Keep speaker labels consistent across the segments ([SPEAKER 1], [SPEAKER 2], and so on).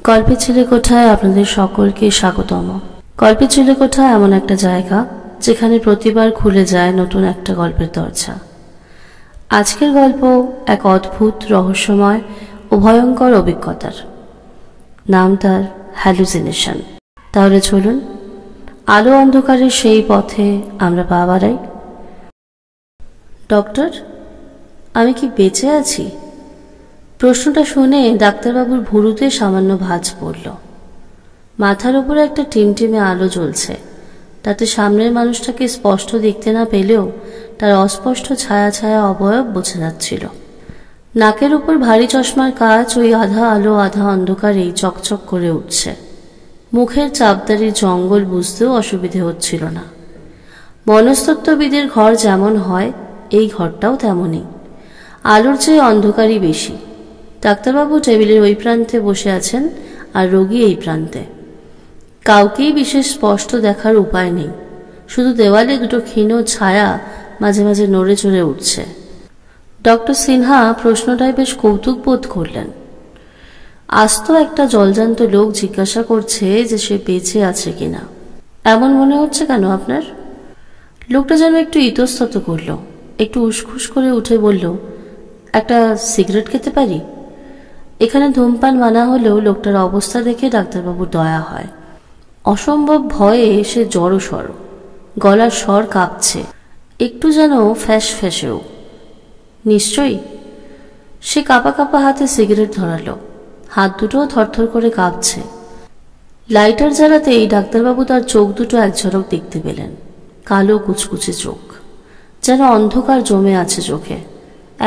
[SPEAKER 1] গল্পের চিলেকোঠায় আপনাদের সকলকে স্বাগতম। গল্পের চিলেকোঠা এমন একটা জায়গা যেখানে প্রতিবার খুলে যায় নতুন একটা গল্পের দরজা। আজকের গল্প এক অদ্ভুত, রহস্যময় ও ভয়ঙ্কর অভিজ্ঞতার। নাম তার হ্যালুসিনেশন। তাহলে চলুন আলো অন্ধকারের সেই পথে আমরা পা বাড়াই। ডক্টর, আমি কি বেঁচে আছি? প্রশ্নটা শুনে ডাক্তারবাবুর ভুরুতে সামান্য ভাঁজ পড়ল। মাথার উপরে একটা টিমটিমে আলো জ্বলছে, তাতে সামনের মানুষটাকে স্পষ্ট দেখতে না পেলেও তার অস্পষ্ট ছায়া ছায়া অবয়ব বোঝা যাচ্ছিল। নাকের উপর ভারী চশমার কাচ ওই আধা আলো আধা অন্ধকারেই চকচক করে উঠছে। মুখের চাপদারির জঙ্গল বুঝতেও অসুবিধে হচ্ছিল না। মনস্তত্ত্ববিদের ঘর যেমন হয়, এই ঘরটাও তেমনই। আলোর চেয়ে অন্ধকারই বেশি। ডাক্তারবাবু টেবিলের ওই প্রান্তে বসে আছেন আর রোগী এই প্রান্তে। কাউকেই বিশেষ স্পষ্ট দেখার উপায় নেই, শুধু দেওয়ালে দুটো ক্ষীণ ছায়া মাঝে মাঝে নড়ে চড়ে উঠছে। ডক্টর সিনহা প্রশ্নটায় বেশ কৌতুক বোধ করলেন। আস্ত একটা জলজান্ত লোক জিজ্ঞাসা করছে যে সে বেঁচে আছে কিনা। এমন মনে হচ্ছে কেন আপনার? লোকটা যেন একটু ইতস্তত করল, একটু উসখুস করে উঠে বলল, একটা সিগারেট খেতে পারি? এখানে ধূমপান মানা হলেও লোকটার অবস্থা দেখে ডাক্তারবাবুর দয়া হয়। অসম্ভব ভয়ে সে জড়সড়, গলার স্বর কাঁপছে, একটু যেন ফ্যাস ফ্যাসেও। নিশ্চয়ই। সে কাঁপা কাঁপা হাতে সিগারেট ধরালো, হাত দুটোও থরথর করে কাঁপছে। লাইটার জ্বালাতেই ডাক্তারবাবু তার চোখ দুটো এক ঝলক দেখতে পেলেন। কালো কুচকুচে চোখ, যেন অন্ধকার জমে আছে চোখে।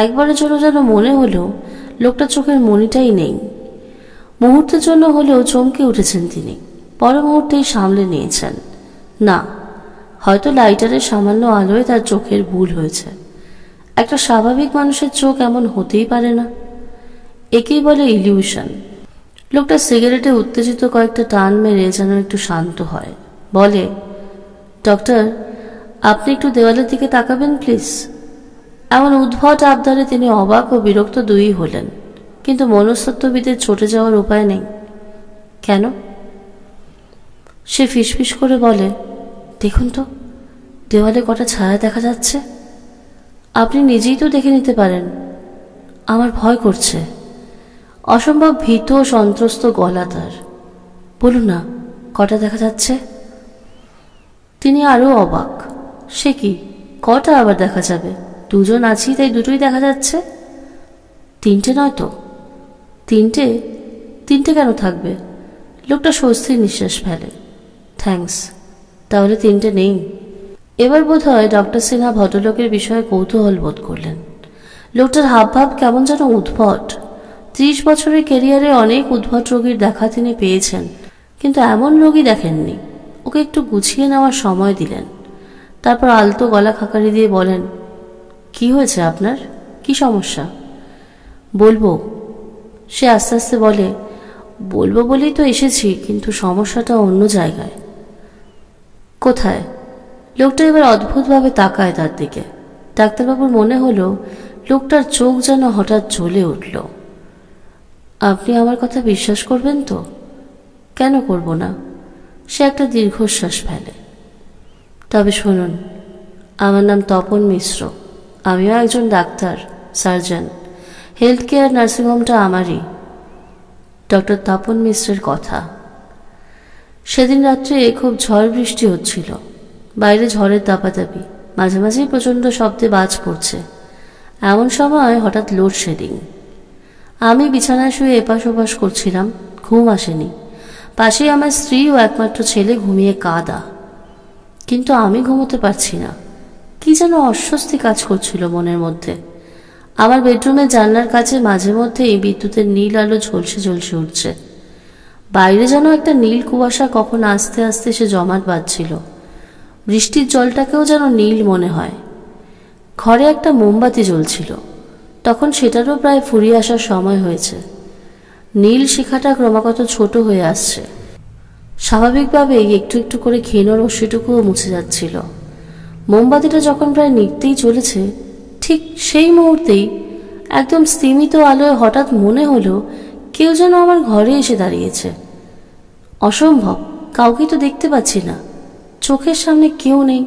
[SPEAKER 1] একবারের জন্য যেন মনে হলো লোকটা চোখের মণিটাই নেই। মুহূর্তের জন্য হলেও চমকে উঠেছেন তিনি, পর মুহূর্তেই সামলে নিয়েছেন। না, হয়তো লাইটারের সামান্য আলোয় তার চোখের ভুল হয়েছে। একটা স্বাভাবিক মানুষের চোখ এমন হতেই পারে না। একেই বলে ইলিউশন। লোকটা সিগারেটে উত্তেজিত কয়েকটা টান মেরে যেন একটু শান্ত হয়, বলে, ডক্টর, আপনি একটু দেওয়ালের দিকে তাকাবেন প্লিজ। এমন উদ্ভট আবদারে তিনি অবাক ও বিরক্ত দুই হলেন, কিন্তু মনস্তত্ত্ববিদের ছুটে যাওয়ার উপায় নেই। কেন? সে ফিসফিস করে বলে, দেখুন তো, দেওয়ালে কটা ছায়া দেখা যাচ্ছে। আপনি নিজেই তো দেখে নিতে পারেন। আমার ভয় করছে। অসম্ভব ভীত ও সন্ত্রস্ত গলা তার। বলুন না, কটা দেখা যাচ্ছে? তিনি আরও অবাক। সে কি, কটা আবার দেখা যাবে? দুজন আছি তাই দুটোই দেখা যাচ্ছে। তিনটে নয় তো? তিনটে? তিনটে কেন থাকবে? লোকটা স্বস্তির নিঃশ্বাস ফেলে। থ্যাঙ্কস, তাহলে তিনটে নেই। এবার বোধ হয় ডক্টর সিনহা ভদ্রলোকের বিষয়ে কৌতূহল বোধ করলেন। লোকটার হাবভাব কেমন যেন উদ্ভট। 30 বছরের ক্যারিয়ারে অনেক উদ্ভট রোগীর দেখা তিনি পেয়েছেন, কিন্তু এমন রোগী দেখেননি। ওকে একটু গুছিয়ে নেওয়ার সময় দিলেন। তারপর আলতো গলা খাকারি দিয়ে বলেন, কি হয়েছে আপনার? কি সমস্যা? বলবো। সে আস্তে আস্তে বলে, বলবো বলেই তো এসেছি, কিন্তু সমস্যাটা অন্য জায়গায়। কোথায়? লোকটা এবার অদ্ভুতভাবে তাকায় তার দিকে। ডাক্তারবাবুর মনে হলো লোকটার চোখ যেন হঠাৎ জ্বলে উঠল। আপনি আমার কথা বিশ্বাস করবেন তো? কেন করব না? সে একটা দীর্ঘশ্বাস ফেলে। তবে শুনুন, আমার নাম তপন মিশ্র। আমিও একজন ডাক্তার, সার্জন। হেলথ কেয়ার নার্সিংহোমটা আমারই। ডক্টর তপন মিশ্রের কথা। সেদিন রাত্রে খুব ঝড় বৃষ্টি হচ্ছিল। বাইরে ঝড়ের দাপাদাপি, মাঝে মাঝেই প্রচণ্ড শব্দে বাজ পড়ছে। এমন সময় হঠাৎ লোডশেডিং। আমি বিছানায় শুয়ে এপাশ ওপাশ করছিলাম, ঘুম আসেনি। পাশেই আমার স্ত্রী ও একমাত্র ছেলে ঘুমিয়ে কাঁদা। কিন্তু আমি ঘুমোতে পারছি না। কি যেন অস্বস্তি কাজ করছিল মনের মধ্যে। আমার বেডরুমের জানলার কাছে মাঝে মধ্যেই বিদ্যুতের নীল আলো ঝলসে ঝলসে উঠছে। বাইরে যেন একটা নীল কুয়াশা কখন আস্তে আস্তে সে জমাট বাঁধছিল। বৃষ্টির জলটাকেও যেন নীল মনে হয়। ঘরে একটা মোমবাতি জ্বলছিল, তখন সেটারও প্রায় ফুরিয়ে আসার সময় হয়েছে। নীল শিখাটা ক্রমাগত ছোট হয়ে আসছে। স্বাভাবিকভাবেই একটু একটু করে ক্ষীণ রশ্মিটুকুও মুছে যাচ্ছিল। মোমবাতিটা যখন প্রায় নিভতেই চলেছে, ঠিক সেই মুহূর্তেই একদম স্তিমিত আলোয় হঠাৎ মনে হলো কেউ যেন আমার ঘরে এসে দাঁড়িয়েছে। অসম্ভব, কাউকে তো দেখতে পাচ্ছি না, চোখের সামনে কেউ নেই,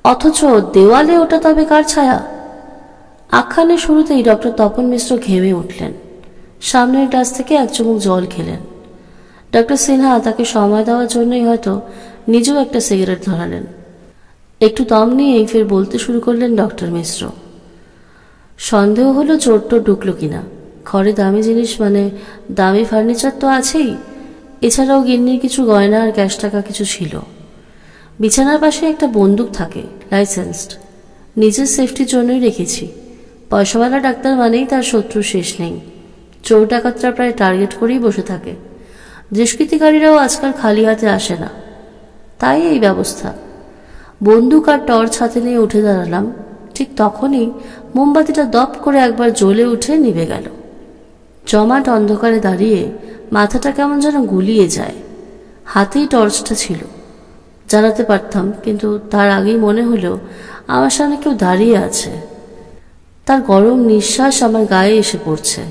[SPEAKER 1] অথচ দেওয়ালে ওটা তবে কার ছায়া? আখ্যানের শুরুতেই ডক্টর তপন মিশ্র ঘেমে উঠলেন, সামনের গ্লাস থেকে এক চুমুক জল খেলেন। ডক্টর সিনহা তাকে সময় দেওয়ার জন্যই হয়তো নিজেও একটা সিগারেট ধরালেন। একটু দম নিয়েই ফের বলতে শুরু করলেন ডক্টর মিশ্র। সন্দেহ হলো চোর টোর ঢুকলো কিনা। ঘরে দামি জিনিস মানে দামি ফার্নিচার তো আছেই, এছাড়াও গিন্নির কিছু গয়না আর ক্যাশ টাকা কিছু ছিল। বিছানার পাশে একটা বন্দুক থাকে, লাইসেন্সড, নিজের সেফটির জন্যই রেখেছি। পয়সাওয়ালা ডাক্তার মানেই তার শত্রু শেষ নেই। চোর ডাকাতরা প্রায় টার্গেট করেই বসে থাকে। দুষ্কৃতিকারীরাও আজকাল খালি হাতে আসে না, তাই এই ব্যবস্থা। বন্দুক আর টর্চ হাতে নিয়ে উঠে দাঁড়ালাম। ঠিক তখনই মোমবাতিটা দপ করে একবার জ্বলে উঠে নিভে গেল। জমাট অন্ধকারে দাঁড়িয়ে মাথাটা কেমন যেন গুলিয়ে যায়। হাতেই টর্চটা ছিল, জ্বালাতে পারতাম, কিন্তু তার আগেই মনে হলো আমার সামনে কেউ দাঁড়িয়ে আছে। তার গরম নিঃশ্বাস আমার গায়ে এসে পড়ছে।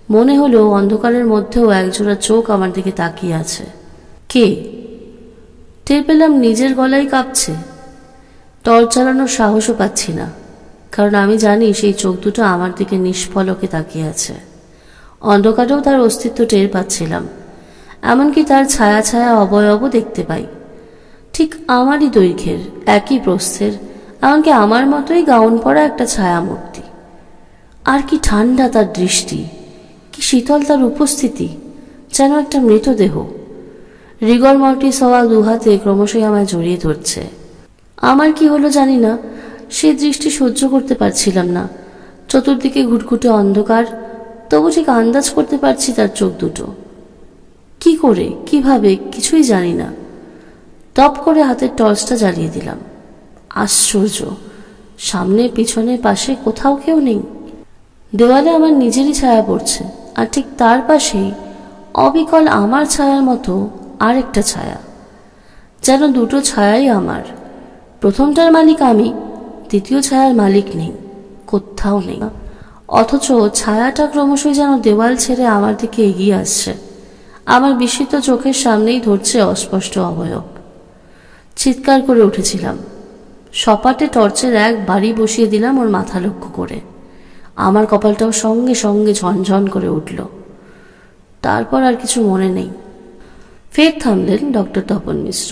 [SPEAKER 1] মনে হলো অন্ধকারের মধ্যেও একজোড়া চোখ আমার দিকে তাকিয়ে আছে। কে? টের পেলাম নিজের গলায় কাঁপছে। টর্চ জ্বালানোর সাহসও পাচ্ছি না, কারণ আমি জানি সেই চোখ দুটো আমার দিকে নিষ্পলকে তাকিয়ে আছে। অন্ধকারেও তার অস্তিত্ব টের পাচ্ছিলাম, এমনকি তার ছায়া ছায়া অবয়বও দেখতে পাই। ঠিক আমারই দৈর্ঘ্যের, একই প্রস্থের, এমনকি আমার মতোই গাউন পরা একটা ছায়া মূর্তি। আর কি ঠান্ডা তার দৃষ্টি, কি শীতল তার উপস্থিতি, যেন একটা মৃতদেহ। রিগর মর্টিস হওয়া দুহাতে ক্রমশই আমায় জড়িয়ে ধরছে। আমার কি হলো জানি না, সে দৃষ্টি সহ্য করতে পারছিলাম না। চতুর্দিকে ঘুটঘুটে অন্ধকার, তবু ঠিক আন্দাজ করতে পারছি তার চোখ দুটো। কি করে, কিভাবে, কিছুই জানি না। টপ করে হাতের টর্চটা জ্বালিয়ে দিলাম। আশ্চর্য, সামনে পিছনে পাশে কোথাও কেউ নেই। দেওয়ালে আমার নিজেরই ছায়া পড়ছে, আর ঠিক তার পাশেই অবিকল আমার ছায়ার মতো আরেকটা ছায়া। যেন দুটো ছায়াই আমার। প্রথমটার মালিক আমি, দ্বিতীয় ছায়ার মালিক নেই, কোথাও নেই। অথচ ছায়াটা ক্রমশই যেন দেওয়াল ছেড়ে আমার দিকে এগিয়ে আসছে। আমার বিস্মিত চোখের সামনেই ধরছে অস্পষ্ট অবয়ব। চিৎকার করে উঠেছিলাম। সপাটে টর্চের এক বাড়ি বসিয়ে দিলাম ওর মাথা লক্ষ্য করে। আমার কপালটাও সঙ্গে সঙ্গে ঝনঝন করে উঠল। তারপর আর কিছু মনে নেই। ফের থামলেন ডক্টর তপন মিশ্র।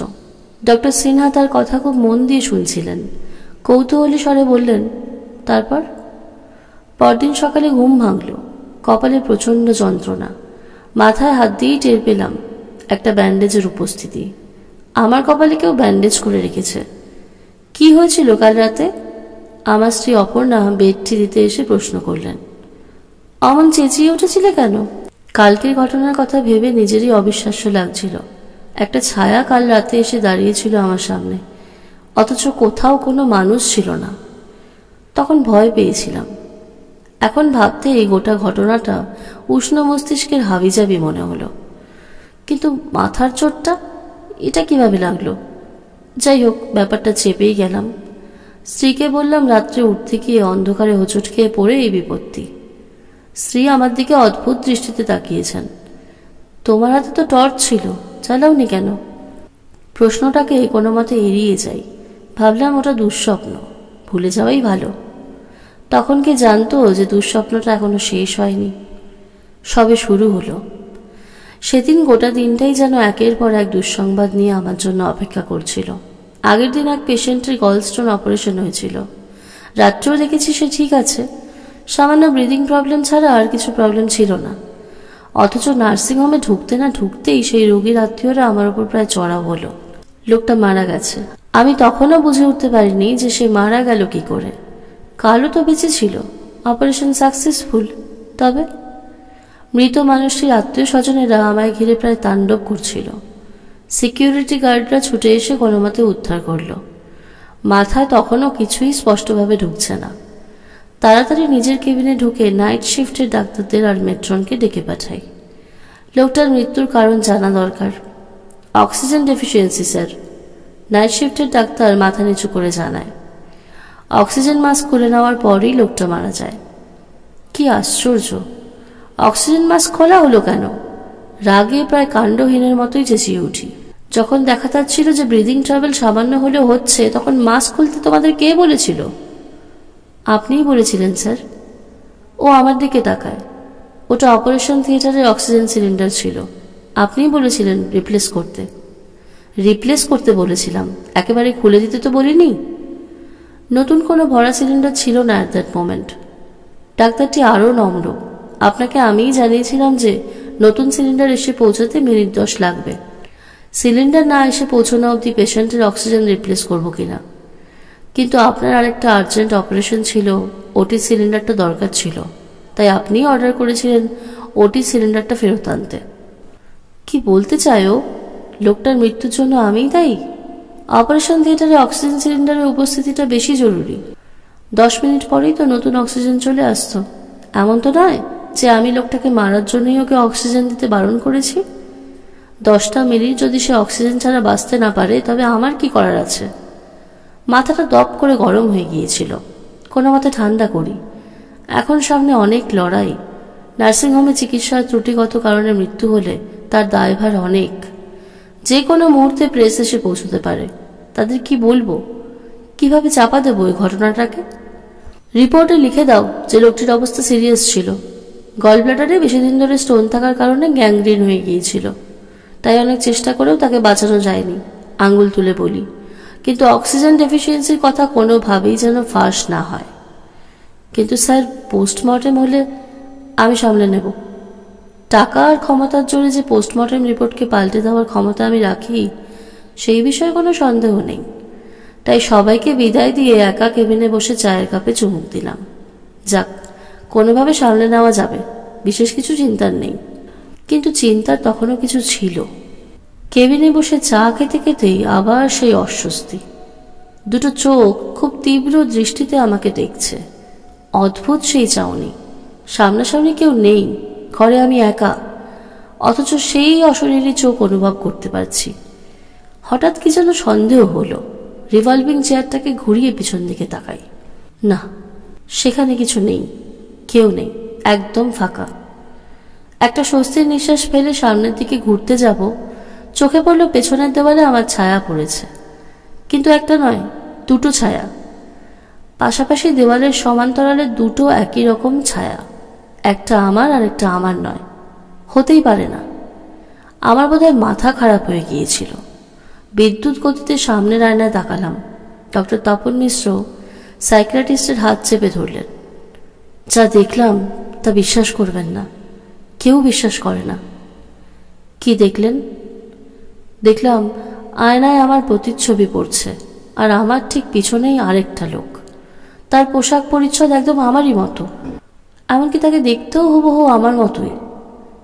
[SPEAKER 1] ডক্টর সিনহা তার কথা খুব মন দিয়ে শুনছিলেন। কৌতূহলী স্বরে বললেন, তারপর? পরদিন সকালে ঘুম ভাঙল, কপালে প্রচণ্ড যন্ত্রণা। মাথায় হাত দিয়েই টের পেলাম একটা ব্যান্ডেজের উপস্থিতি। আমার কপালে কেউ ব্যান্ডেজ করে রেখেছে। কি হয়েছিল কাল রাতে? আমার স্ত্রী অপর্ণা বেডটি দিতে এসে প্রশ্ন করলেন। অমন চেঁচিয়ে উঠেছিলে কেন? কালকের ঘটনার কথা ভেবে নিজেরই অবিশ্বাস্য লাগছিল। একটা ছায়া কাল রাতে এসে দাঁড়িয়েছিল আমার সামনে, অথচ কোথাও কোনো মানুষ ছিল না। তখন ভয় পেয়েছিলাম। এখন ভাবতে এই গোটা ঘটনাটা উষ্ণ মস্তিষ্কের হাবিজাবি মনে হলো। কিন্তু মাথার চোটটা, এটা কিভাবে লাগলো? যাই হোক, ব্যাপারটা চেপেই গেলাম। স্ত্রীকে বললাম রাত্রে উঠতে গিয়ে অন্ধকারে হোঁচট খেয়ে পড়ে এই বিপত্তি। স্ত্রী আমার দিকে অদ্ভুত দৃষ্টিতে তাকিয়েছেন। তোমার হাতে তো টর্চ ছিল, চালাওনি কেন? প্রশ্নটাকে কোনো মতে এড়িয়ে যাই। ভাবলাম ওটা দুঃস্বপ্ন, ভুলে যাওয়াই ভালো। তখন কে জানতো যে দুঃস্বপ্নটা এখনো শেষ হয়নি, সবে শুরু হলো। সেদিন গোটা দিনটাই যেন একের পর এক দুঃসংবাদ নিয়ে আমার জন্য অপেক্ষা করছিল। আগের দিন এক পেশেন্টের গলস্টোন অপারেশন হয়েছিল। রাত্রেও দেখেছি সে ঠিক আছে, সামান্য ব্রিদিং প্রবলেম ছাড়া আর কিছু প্রবলেম ছিল না। অথচ নার্সিংহোমে ঢুকতে না ঢুকতেই সেই রোগীর আত্মীয়রা আমার উপর প্রায় চড়াও হলো। লোকটা মারা গেছে। আমি তখনও বুঝে উঠতে পারিনি যে সে মারা গেল কি করে। কালও তো বেঁচে ছিল, অপারেশন সাকসেসফুল। তবে মৃত মানুষটির আত্মীয় স্বজনেরা আমায় ঘিরে প্রায় তাণ্ডব করছিল। সিকিউরিটি গার্ডরা ছুটে এসে কোনো মতে উদ্ধার করল। মাথায় তখনও কিছুই স্পষ্টভাবে ঢুকছে না। তাড়াতাড়ি নিজের কেবিনে ঢুকে নাইট শিফটের ডাক্তারদের আর মেট্রনকে ডেকে পাঠাই। লোকটার মৃত্যুর কারণ জানা দরকার। অক্সিজেন ডেফিসিয়েন্সি স্যার, নাইট শিফটের ডাক্তার মাথা নিচু করে জানায়। অক্সিজেন মাস্ক খুলে নেওয়ার পরই লোকটা মারা যায়। কি আশ্চর্য! অক্সিজেন মাস্ক খোলা হলো কেন? রাগে প্রায় কাণ্ডহীনের মতোই চেঁচিয়ে উঠি। যখন দেখা যাচ্ছিল যে ব্রিদিং ট্রাভেল সামান্য হলেও হচ্ছে, তখন মাস্ক খুলতে তোমাদের কে বলেছিল? আপনিই বলেছিলেন স্যার। ও আমার দিকে তাকায়। ওটা অপারেশন থিয়েটারের অক্সিজেন সিলিন্ডার ছিল। আপনিই বলেছিলেন রিপ্লেস করতে। রিপ্লেস করতে বলেছিলাম, একেবারে খুলে দিতে তো বলিনি। নতুন কোনো ভরা সিলিন্ডার ছিল না অ্যাট দ্যাট মোমেন্ট। ডাক্তারটি আরও নম্র। আপনাকে আমিই জানিয়েছিলাম যে নতুন সিলিন্ডার এসে পৌঁছাতে মিনিট 10 লাগবে। সিলিন্ডার না এসে পৌঁছানো অবধি পেশেন্টের অক্সিজেন রিপ্লেস করবো কিনা। কিন্তু আপনার আরেকটা আর্জেন্ট অপারেশন ছিল, ওটি সিলিন্ডারটা দরকার ছিল, তাই আপনিই অর্ডার করেছিলেন ওটি সিলিন্ডারটা ফেরত আনতে। কি বলতে চাইও? লোকটার মৃত্যুর জন্য আমিই দায়ী? অপারেশন থিয়েটারে অক্সিজেন সিলিন্ডারের উপস্থিতিটা বেশি জরুরি। 10 মিনিট পরেই তো নতুন অক্সিজেন চলে আসতো। এমন তো নয় যে আমি লোকটাকে মারার জন্যই ওকে অক্সিজেন দিতে বারণ করেছি। 10টা মিনিট যদি সে অক্সিজেন ছাড়া বাঁচতে না পারে, তবে আমার কি করার আছে? মাথাটা দপ করে গরম হয়ে গিয়েছিল। কোনো মতে ঠান্ডা করি। এখন সামনে অনেক লড়াই। নার্সিংহোমে চিকিৎসার ত্রুটিগত কারণে মৃত্যু হলে তার দায়ভার অনেক। যে কোনো মুহূর্তে প্রেস এসে পৌঁছতে পারে। তাদের কি বলবো? কিভাবে চাপা দেবো এই ঘটনাটাকে? রিপোর্টে লিখে দাও যে লোকটির অবস্থা সিরিয়াস ছিল। গলব্লাডারে বেশি দিন ধরে স্টোন থাকার কারণে গ্যাংগ্রিন হয়ে গিয়েছিল, তাই অনেক চেষ্টা করেও তাকে বাঁচানো যায়নি। আঙ্গুল তুলে বলি, কিন্তু অক্সিজেন ডেফিসিয়েন্সির কথা কোনোভাবেই যেন ফাঁস না হয়। কিন্তু স্যার, পোস্টমর্টেম হলে আমি সামলে নেব। টাকা আর ক্ষমতার জোরে যে পোস্টমর্টেম রিপোর্টকে পাল্টে দেওয়ার ক্ষমতা আমি রাখি, সেই বিষয়ে কোনো সন্দেহ নেই। তাই সবাইকে বিদায় দিয়ে একা কেবিনে বসে চায়ের কাপে চুমুক দিলাম। যাক, কোনোভাবে সামলে নেওয়া যাবে, বিশেষ কিছু চিন্তার নেই। কিন্তু চিন্তার তখনও কিছু ছিল। কেবিনে বসে চা খেতে খেতেই আবার সেই অস্বস্তি। দুটো চোখ খুব তীব্র দৃষ্টিতে আমাকে দেখছে। অদ্ভুত সেই চাউনি। সামনাসামনি কেউ নেই, ঘরে আমি একা, অথচ সেই অশরীরী চোখ অনুভব করতে পারছি। হঠাৎ কি যেন সন্দেহ হলো। রিভলভিং চেয়ারটাকে ঘুরিয়ে পিছন দিকে তাকাই। না, সেখানে কিছু নেই, কেউ নেই, একদম ফাঁকা। একটা স্বস্তির নিঃশ্বাস ফেলে সামনের দিকে ঘুরতে যাব, চোখে পড়ল পেছনের দেওয়ালে আমার ছায়া পড়েছে। কিন্তু একটা নয়, দুটো ছায়া। পাশাপাশি দেওয়ালের সমান্তরালে দুটো একই রকম ছায়া। একটা আমার আর একটা আমার নয়, হতেই পারে না। আমার বোধহয় মাথা খারাপ হয়ে গিয়েছিল। বিদ্যুৎ গতিতে সামনের আয়নায় তাকালাম। ডক্টর তপন মিশ্র সাইকিয়াট্রিস্টের হাত চেপে ধরলেন। যা দেখলাম তা বিশ্বাস করবেন না, কেউ বিশ্বাস করে না। কি দেখলেন? দেখলাম আয়নায় আমার প্রতিচ্ছবি পড়ছে, আর আমার ঠিক পিছনেই আরেকটা লোক। তার পোশাক পরিচ্ছদ একদম আমারই মতো, এমনকি তাকে দেখতেও হুবহু আমার মতোই।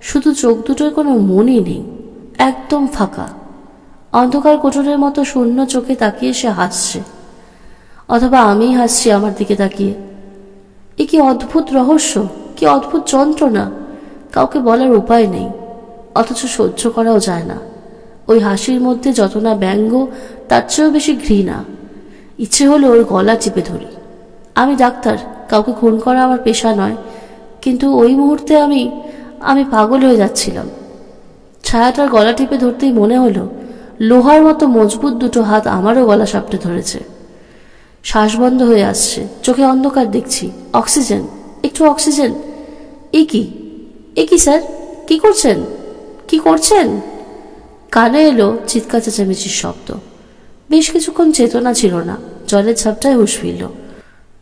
[SPEAKER 1] শুধু চোখ দুটোর কোনো মনই নেই, একদম ফাঁকা। অন্ধকার কোটরের মতো শূন্য চোখে তাকিয়ে সে হাসছে, অথবা আমিই হাসছি আমার দিকে তাকিয়ে। এ কি অদ্ভুত রহস্য, কি অদ্ভুত যন্ত্রণা! কাউকে বলার উপায় নেই, অথচ সহ্য করাও যায় না। ওই হাসির মধ্যে যত না ব্যঙ্গ, তার চেয়েও বেশি ঘৃণা। ইচ্ছে হলো ওর গলা টিপে ধরি। আমি ডাক্তার, কাউকে খুন করা আমার পেশা নয়, কিন্তু ওই মুহূর্তে আমি পাগল হয়ে যাচ্ছিলাম। ছায়াটার গলা টিপে ধরতেই মনে হলো লোহার মতো মজবুত দুটো হাত আমারও গলা সাপটে ধরেছে। শ্বাস বন্ধ হয়ে আসছে, চোখে অন্ধকার দেখছি। অক্সিজেন, একটু অক্সিজেন। এ কি স্যার, কি করছেন, কি করছেন? কানে এলো চিৎকার চেঁচামেচির শব্দ। বেশ কিছুক্ষণ চেতনা ছিল না, জলের ছাপটায় হুঁশ ফিরল।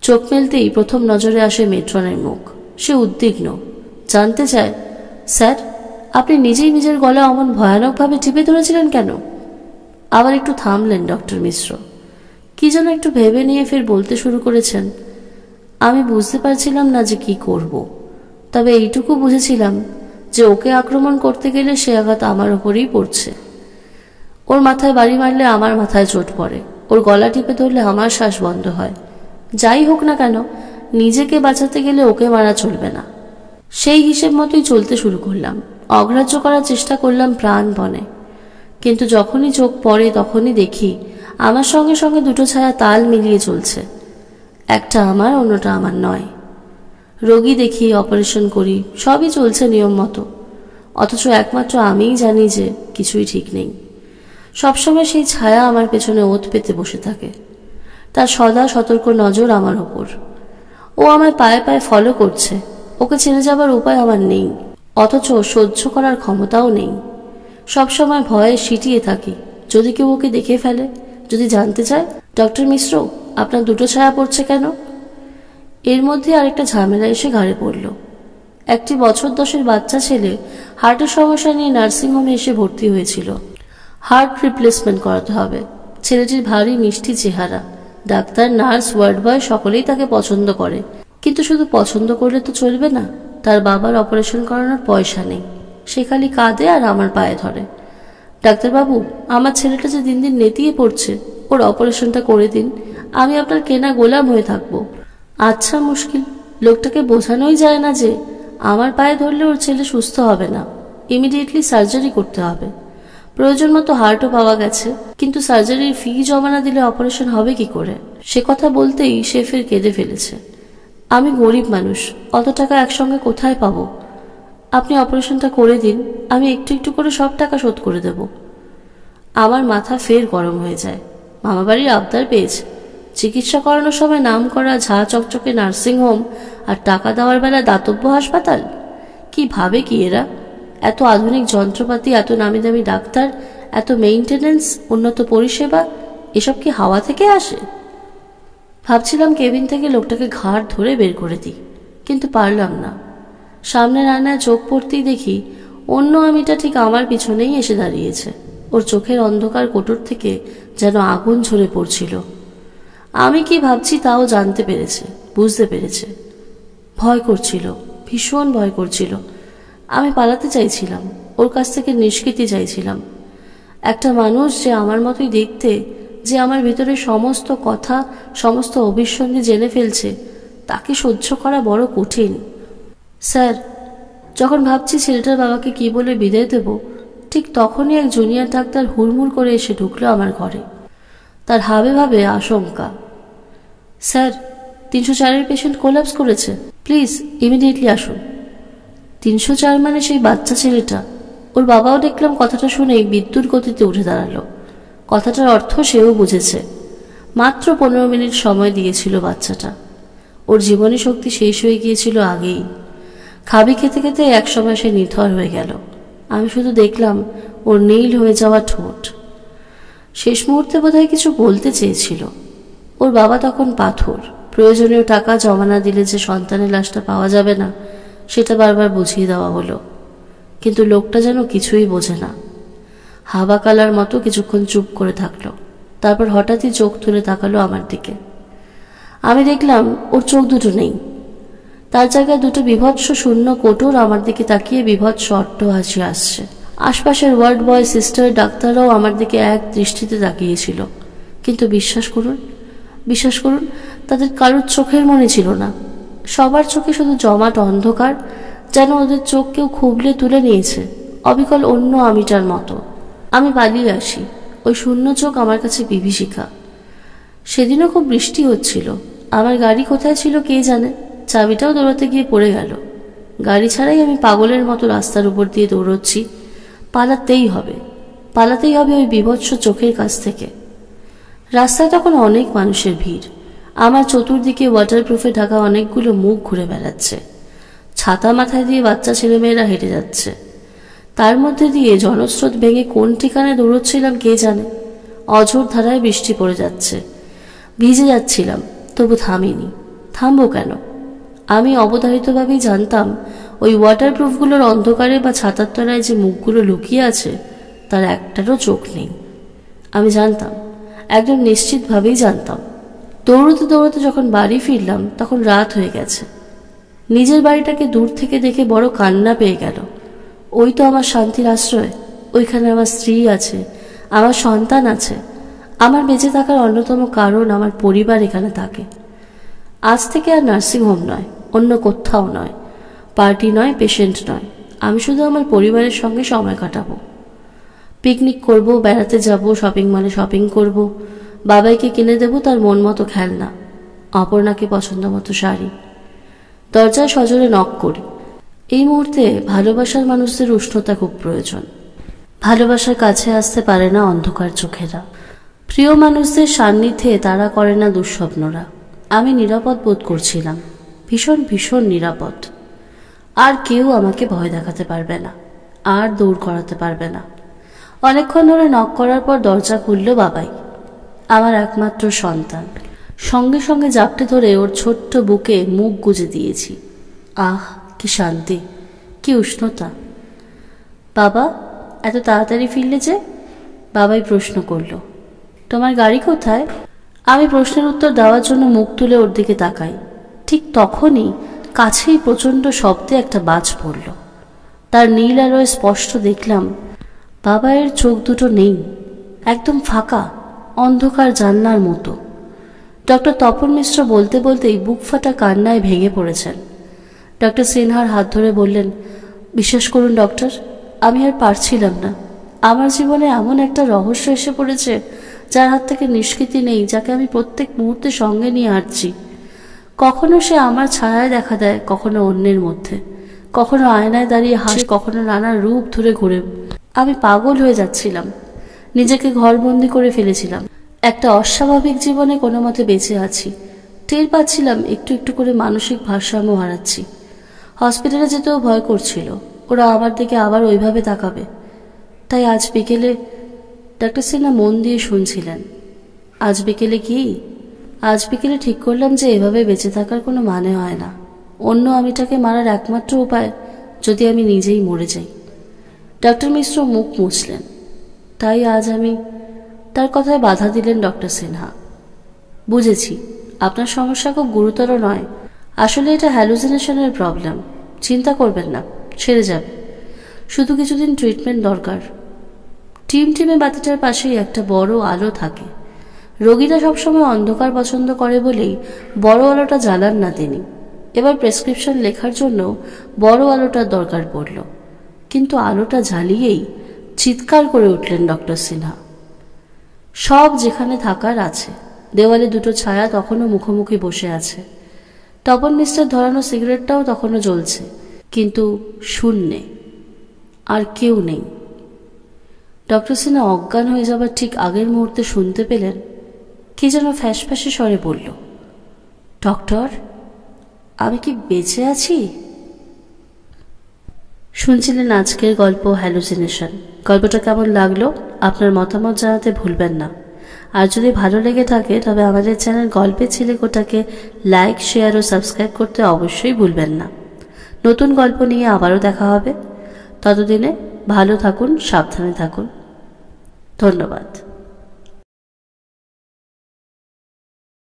[SPEAKER 1] চোখ মেলতেই প্রথম নজরে আসে মেট্রনের মুখ। সে উদ্বিগ্ন, জানতে চায়, স্যার, আপনি নিজেই নিজের গলা অমন ভয়ানকভাবে টিপে ধরেছিলেন কেন? আবার একটু থামলেন ডক্টর মিশ্র। কি যেন একটু ভেবে নিয়ে ফের বলতে শুরু করেছেন। আমি বুঝতে পারছিলাম না যে কি করব, তবে এইটুকু বুঝেছিলাম যে ওকে আক্রমণ করতে গেলে সে আঘাত আমার ওপরেই পড়ছে। ওর মাথায় বাড়ি মারলে আমার মাথায় চোট পড়ে, ওর গলা টিপে ধরলে আমার শ্বাস বন্ধ হয়। যাই হোক না কেন, নিজেকে বাঁচাতে গেলে ওকে মারা চলবে না। সেই হিসেব মতোই চলতে শুরু করলাম। অগ্রাহ্য করার চেষ্টা করলাম প্রাণপণে, কিন্তু যখনই চোখ পড়ে তখনই দেখি আমার সঙ্গে সঙ্গে দুটো ছায়া তাল মিলিয়ে চলছে। একটা আমার, অন্যটা আমার নয়। রোগী দেখি, অপারেশন করি, সবই চলছে নিয়ম মতো। অথচ একমাত্র আমিই জানি যে কিছুই ঠিক নেই। সবসময় সেই ছায়া আমার পেছনে ওত পেতে বসে থাকে, তার সদা সতর্ক নজর আমার ওপর। ও আমায় পায়ে পায়ে ফলো করছে, ওকে ছেড়ে যাবার উপায় আমার নেই, অথচ সহ্য করার ক্ষমতাও নেই। সবসময় ভয়ে সিটিয়ে থাকি, যদি কেউ ওকে দেখে ফেলে, যদি জানতে চায়, ডক্টর মিশ্র আপনার দুটো ছায়া পড়ছে কেন? এর মধ্যে আরেকটা ঝামেলা এসে ঘাড়ে পড়ল। একটি বছর 10-এর বাচ্চা ছেলে হার্টের সমস্যা নিয়ে নার্সিংহোমে এসে ভর্তি হয়েছিল। হার্ট রিপ্লেসমেন্ট করাতে হবে। ছেলেটির ভারী মিষ্টি চেহারা, ডাক্তার, নার্স, ওয়ার্ড বয় সকলেই তাকে পছন্দ করে। কিন্তু শুধু পছন্দ করলে তো চলবে না, তার বাবার অপারেশন করানোর পয়সা নেই। সে খালি কাঁদে আর আমার পায়ে ধরে, ডাক্তারবাবু আমার ছেলেটা যে দিন দিন নেতিয়ে পড়ছে, ওর অপারেশনটা করে দিন, আমি আপনার কেনা গোলাম হয়ে থাকবো। আচ্ছা মুশকিল, লোকটাকে বোঝানোই যায় না যে আমার পায়ে ধরলে ওর ছেলে সুস্থ হবে না, ইমিডিয়েটলি সার্জারি করতে হবে। প্রয়োজন মতো হার্টও পাওয়া গেছে, কিন্তু সার্জারির ফি জমা না দিলে অপারেশন হবে কি করে? সে কথা বলতেই সে ফের কেঁদে ফেলেছে। আমি গরিব মানুষ, অত টাকা একসঙ্গে কোথায় পাবো? আপনি অপারেশনটা করে দিন, আমি একটু একটু করে সব টাকা শোধ করে দেব। আমার মাথা ফের গরম হয়ে যায়। মামাবাড়ির আবদার পেয়েছে, চিকিৎসা করানোর সময় নাম করা ঝা চকচকে নার্সিংহোম, আর টাকা দেওয়ার বেলা দাতব্য হাসপাতাল। কি ভাবে কি এরা? এত আধুনিক যন্ত্রপাতি, এত নামি দামি ডাক্তার, এত মেইনটেনেন্স, উন্নত পরিষেবা, এসব কি হাওয়া থেকে আসে? ভাবছিলাম কেবিন থেকে লোকটাকে ঘাড় ধরে বের করে দিই, কিন্তু পারলাম না। সামনে রান্নায় চোখ পড়তেই দেখি অন্য আমিটা ঠিক আমার পিছনেই এসে দাঁড়িয়েছে। ওর চোখের অন্ধকার কোটর থেকে যেন আগুন ঝরে পড়ছিল। আমি কি ভাবছি তাও জানতে পেরেছে, বুঝতে পেরেছে। ভয় করছিল, ভীষণ ভয় করছিল। আমি পালাতে চাইছিলাম, ওর কাছ থেকে নিষ্কৃতি চাইছিলাম। একটা মানুষ যে আমার মতোই দেখতে, যে আমার ভিতরে সমস্ত কথা, সমস্ত অভিসন্ধি জেনে ফেলছে, তাকে সহ্য করা বড় কঠিন। স্যার, যখন ভাবছি ছেলেটার বাবাকে কি বলে বিদায় দেব, ঠিক তখনই এক জুনিয়র ডাক্তার হুড়মুড় করে এসে ঢুকলো আমার ঘরে। তার হাবে ভাবে আশঙ্কা। স্যার, 304-এর পেশেন্ট কোলাপস করেছে, প্লিজ ইমিডিয়েটলি আসুন। 304 মানে সেই বাচ্চা ছেলেটা। ওর বাবাও দেখলাম কথাটা শুনেই বিদ্যুৎ গতিতে উঠে দাঁড়ালো। কথাটার অর্থ সেও বুঝেছে। মাত্র 15 মিনিট সময় দিয়েছিল বাচ্চাটা। ওর জীবনী শক্তি শেষ হয়ে গিয়েছিল আগেই। খাবি খেতে খেতে একসময় সে নিথর হয়ে গেল। আমি শুধু দেখলাম ওর নীল হয়ে যাওয়া ঠোঁট। শেষ মুহূর্তে বোধহয় কিছু বলতে চেয়েছিল। ওর বাবা তখন পাথর, প্রয়োজনীয় টাকা জমা না দিলে যে সন্তানের লাশটা পাওয়া যাবে না, সেটা বারবার বুঝিয়ে দেওয়া হলো। কিন্তু লোকটা যেন কিছুই বোঝে না। হাবা কালার মতো কিছুক্ষণ চুপ করে থাকলো, তারপর হঠাৎই চোখ তুলে তাকালো আমার দিকে। আমি দেখলাম ওর চোখ দুটো নেই, তার জায়গায় দুটো বিভৎস শূন্য কোটর আমার দিকে তাকিয়ে বিভৎস অট্ট হাসি আসছে। আশপাশের ওয়ার্ড বয়, সিস্টার, ডাক্তাররাও আমার দিকে এক দৃষ্টিতে তাকিয়েছিল। কিন্তু বিশ্বাস করুন, তাদের কারোর চোখের মনে ছিল না। সবার চোখে শুধু জমাট অন্ধকার, যেন ওদের চোখ কেউ খুবলে তুলে নিয়েছে, অবিকল অন্য আমিটার মতো। আমি পালিয়ে আসি, ওই শূন্য চোখ আমার কাছে বিভীষিকা। সেদিনও খুব বৃষ্টি হচ্ছিল। আমার গাড়ি কোথায় ছিল কে জানে, চাবিটাও দৌড়াতে গিয়ে পড়ে গেল। গাড়ি ছাড়াই আমি পাগলের মতো রাস্তার উপর দিয়ে দৌড়চ্ছি। পালাতেই হবে ওই বিভৎস চোখের কাছ থেকে। রাস্তায় তখন অনেক মানুষের ভিড়। আমার চতুর্দিকে ওয়াটারপ্রুফে ঢাকা অনেকগুলো মুখ ঘুরে বেড়াচ্ছে। ছাতা মাথায় দিয়ে বাচ্চা ছেলেমেয়েরা হেঁটে যাচ্ছে। তার মধ্যে দিয়ে জনস্রোত ভেঙে কোন ঠিকানায় দৌড়চ্ছিলাম কে জানে। অঝোর ধারায় বৃষ্টি পড়ে যাচ্ছে। ভিজে যাচ্ছিলাম, তবু থামিনি। থামবো কেন? আমি অবধারিতভাবেই জানতাম ওই ওয়াটারপ্রুফগুলোর অন্ধকারে বা ছাতার তলায় যে মুখগুলো লুকিয়ে আছে, তার একটারও চোখ নেই। আমি জানতাম, একদম নিশ্চিতভাবেই জানতাম। দৌড়তে দৌড়তে যখন বাড়ি ফিরলাম, তখন রাত হয়ে গেছে। নিজের বাড়িটাকে দূর থেকে দেখে বড় কান্না পেয়ে গেল। ওই তো আমার শান্তির আশ্রয়, ওইখানে আমার স্ত্রী আছে, আমার সন্তান আছে। আমার বেঁচে থাকার অন্যতম কারণ আমার পরিবার এখানে থাকে। আজ থেকে আর নার্সিংহোম নয়, অন্য কোথাও নয়, পার্টি নয়, পেশেন্ট নয়। আমি শুধু আমার পরিবারের সঙ্গে সময় কাটাবো। পিকনিক করব, বেড়াতে যাব, শপিং মলে শপিং করব, বাবাইকে কিনে দেব তার মন মতো খেলনা, অপর্ণাকে পছন্দ মতো শাড়ি। দরজায় সজোরে নক করি। এই মুহূর্তে ভালোবাসার মানুষদের উষ্ণতা খুব প্রয়োজন। ভালোবাসার কাছে আসতে পারে না অন্ধকার চোখেরা। প্রিয় মানুষদের সান্নিধ্যে তারা করে না দুঃস্বপ্নরা। আমি নিরাপদ বোধ করছিলাম, ভীষণ ভীষণ নিরাপদ। আর কেউ আমাকে ভয় দেখাতে পারবে না, আর দৌড় করাতে পারবে না। অনেকক্ষণ ধরে নক করার পর দরজা খুলল বাবাই, আমার একমাত্র সন্তান। সঙ্গে সঙ্গে জাপটে ধরে ওর ছোট্ট বুকে মুখ গুজে দিয়েছি। আহ, কি শান্তি, কি উষ্ণতা। বাবা, এত তাড়াতাড়ি ফিরলে যে? বাবাই প্রশ্ন করল। তোমার গাড়ি কোথায়? আমি প্রশ্নের উত্তর দেওয়ার জন্য মুখ তুলে ওর দিকে তাকাই। ঠিক তখনই কাছেই প্রচণ্ড শব্দে একটা বাজ পড়ল। তার নীল আলোয় স্পষ্ট দেখলাম বাবাইয়ের চোখ দুটো নেই, একদম ফাঁকা, অন্ধকার জানলার মতো। ডক্টর তপন মিশ্র বলতে বলতেই বুক ফাটা কান্নায় ভেঙে পড়েছেন। ডক্টর সিনহার হাত ধরে বললেন, বিশ্বাস করুন ডক্টর, আমি আর পারছিলাম না। আমার জীবনে এমন একটা রহস্য এসে পড়েছে যার হাত থেকে নিষ্কৃতি নেই, যাকে আমি প্রত্যেক মুহূর্তে সঙ্গে নিয়ে হাঁটছি। কখনো সে আমার ছায়ায় দেখা দেয়, কখনো অন্যের মধ্যে, কখনো আয়নায় দাঁড়িয়ে হাসে, কখনো নানা রূপ ধরে ঘুরে। আমি পাগল হয়ে যাচ্ছিলাম, নিজেকে ঘরবন্দি করে ফেলেছিলাম। একটা অস্বাভাবিক জীবনে কোনো মতে বেঁচে আছি। টের পাচ্ছিলাম একটু একটু করে মানসিক ভারসাম্য হারাচ্ছি। হসপিটালে যেতেও ভয় করছিল, ওরা আমার দিকে আবার ওইভাবে তাকাবে। তাই আজ বিকেলে, ডাক্তার সিনহা মন দিয়ে শুনছিলেন, আজ বিকেলে কি? আজ বিকেলে ঠিক করলাম যে এভাবে বেঁচে থাকার কোনো মানে হয় না। অন্য আমিটাকে মারার একমাত্র উপায় যদি আমি নিজেই মরে যাই। ডক্টর মিশ্র মুখ মুছলেন। তাই আজ আমি। তার কথায় বাধা দিলেন ডক্টর সিনহা। বুঝেছি, আপনার সমস্যা খুব গুরুতর নয়। আসলে এটা হ্যালুসিনেশনের প্রবলেম। চিন্তা করবেন না, সেরে যাবে। শুধু কিছুদিন ট্রিটমেন্ট দরকার। টিমে বাতিটার পাশেই একটা বড় আলো থাকে। রোগীরা সবসময় অন্ধকার পছন্দ করে বলেই বড় আলোটা জ্বালান না তিনি। এবার প্রেসক্রিপশন লেখার জন্য বড় আলোটার দরকার পড়ল, কিন্তু আলোটা জ্বালিয়েই চিৎকার করে উঠলেন ডক্টর সিনহা। সব যেখানে থাকার আছে। দেওয়ালে দুটো ছায়া তখনও মুখোমুখি বসে আছে। তপন মিস্টার ধরানো সিগারেটটাও তখনও জ্বলছে, কিন্তু শূন্যে, আর কেউ নেই। ডক্টর সিনহা অজ্ঞান হয়ে যাবার ঠিক আগের মুহূর্তে শুনতে পেলেন কি যেন ফ্যাঁসফ্যাঁসে স্বরে বলল, ডক্টর, আমি কি বেঁচে আছি? শুনছিলেন আজকের গল্প হ্যালুসিনেশন। গল্পটা কেমন লাগলো আপনার মতামত জানাতে ভুলবেন না। আর যদি ভালো লেগে থাকে তবে আমাদের চ্যানেল গল্পের ছিলেকোটাকে লাইক, শেয়ার ও সাবস্ক্রাইব করতে অবশ্যই ভুলবেন না। নতুন গল্প নিয়ে আবারও দেখা হবে। ততদিনে ভালো থাকুন, সাবধানে থাকুন। ধন্যবাদ।